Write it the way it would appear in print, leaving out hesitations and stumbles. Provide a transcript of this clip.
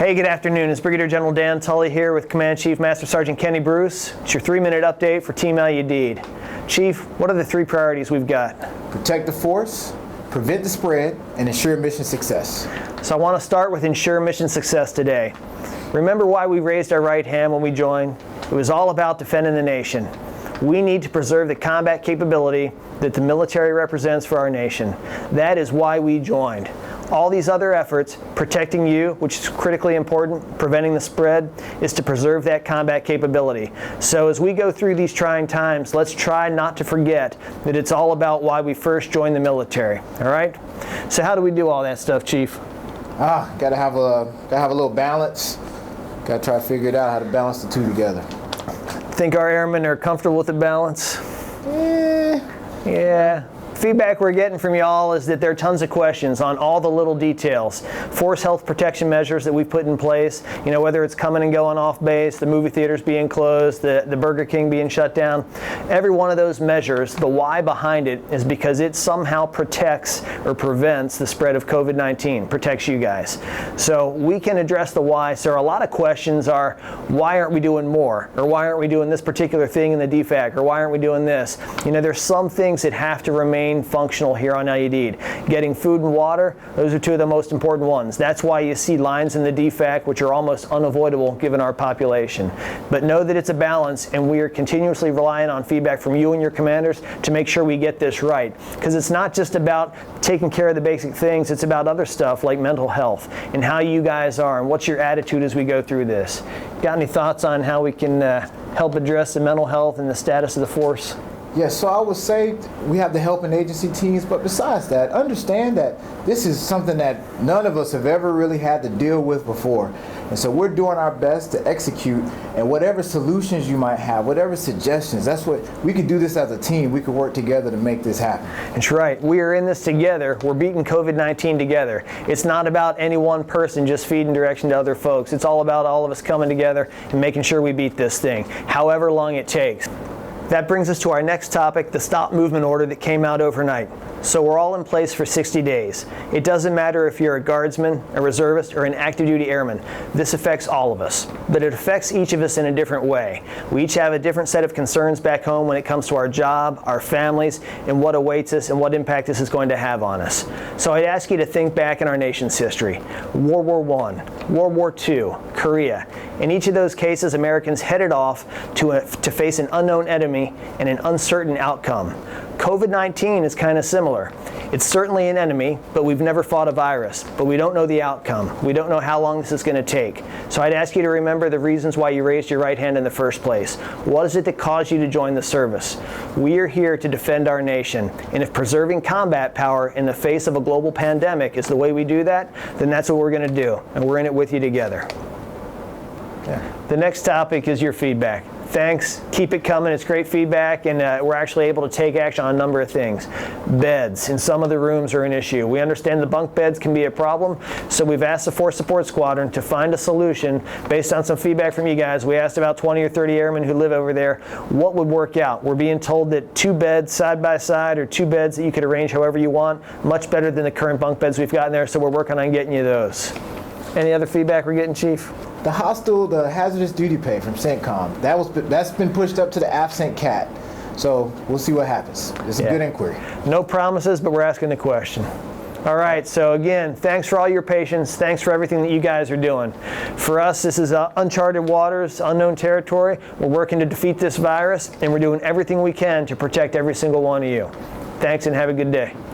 Hey, good afternoon. It's Brigadier General Dan Tulley here with Command Chief Master Sergeant Kenny Bruce. It's your 3-minute update for Team Al-Udeid. Chief, what are the 3 priorities we've got? Protect the force, prevent the spread, and ensure mission success. So I want to start with ensure mission success today. Remember why we raised our right hand when we joined? It was all about defending the nation. We need to preserve the combat capability that the military represents for our nation. That is why we joined. All these other efforts, protecting you, which is critically important, preventing the spread, is to preserve that combat capability. So as we go through these trying times, let's try not to forget that it's all about why we first joined the military. All right? So how do we do all that stuff, Chief? Gotta have a little balance. Gotta try to figure it out how to balance the two together. Think our airmen are comfortable with the balance? Yeah. Feedback we're getting from y'all is that there are tons of questions on all the little details. Force health protection measures that we've put in place, whether it's coming and going off base, the movie theaters being closed, the Burger King being shut down. Every one of those measures, the why behind it is because it somehow protects or prevents the spread of COVID-19, protects you guys. So we can address the why. So a lot of questions are, why aren't we doing more? Or why aren't we doing this particular thing in the DFAC? Or why aren't we doing this? There's some things that have to remain functional here on Al-Udeid. Getting food and water, those are 2 of the most important ones. That's why you see lines in the DFAC, which are almost unavoidable given our population. But know that it's a balance, and we are continuously relying on feedback from you and your commanders to make sure we get this right. Because it's not just about taking care of the basic things, it's about other stuff like mental health and how you guys are and what's your attitude as we go through this. Got any thoughts on how we can help address the mental health and the status of the force? Yes, so I would say we have the helping agency teams, but besides that, understand that this is something that none of us have ever really had to deal with before. And so we're doing our best to execute, and whatever solutions you might have, whatever suggestions, that's what we could do this as a team. We could work together to make this happen. That's right. We are in this together. We're beating COVID-19 together. It's not about any one person just feeding direction to other folks. It's all about all of us coming together and making sure we beat this thing, however long it takes. That brings us to our next topic, the stop movement order that came out overnight. So we're all in place for 60 days. It doesn't matter if you're a guardsman, a reservist, or an active duty airman. This affects all of us, but it affects each of us in a different way. We each have a different set of concerns back home when it comes to our job, our families, and what awaits us and what impact this is going to have on us. So I'd ask you to think back in our nation's history. World War I, World War II, Korea. In each of those cases, Americans headed off to face an unknown enemy and an uncertain outcome. COVID-19 is kind of similar. It's certainly an enemy, but we've never fought a virus. But we don't know the outcome. We don't know how long this is going to take. So I'd ask you to remember the reasons why you raised your right hand in the first place. What is it that caused you to join the service? We are here to defend our nation. And if preserving combat power in the face of a global pandemic is the way we do that, then that's what we're going to do. And we're in it with you together. The next topic is your feedback. Thanks. Keep it coming. It's great feedback, and we're actually able to take action on a number of things. Beds in some of the rooms are an issue. We understand the bunk beds can be a problem, so we've asked the Force Support Squadron to find a solution based on some feedback from you guys. We asked about 20 or 30 airmen who live over there what would work out. We're being told that 2 beds side by side or 2 beds that you could arrange however you want, much better than the current bunk beds we've got in there, so we're working on getting you those. Any other feedback we're getting, Chief? The hazardous duty pay from CENTCOM, that's been pushed up to the absent CAT. So we'll see what happens. It's a good inquiry. No promises, but we're asking the question. All right, so again, thanks for all your patience. Thanks for everything that you guys are doing. For us, this is uncharted waters, unknown territory. We're working to defeat this virus, and we're doing everything we can to protect every single one of you. Thanks, and have a good day.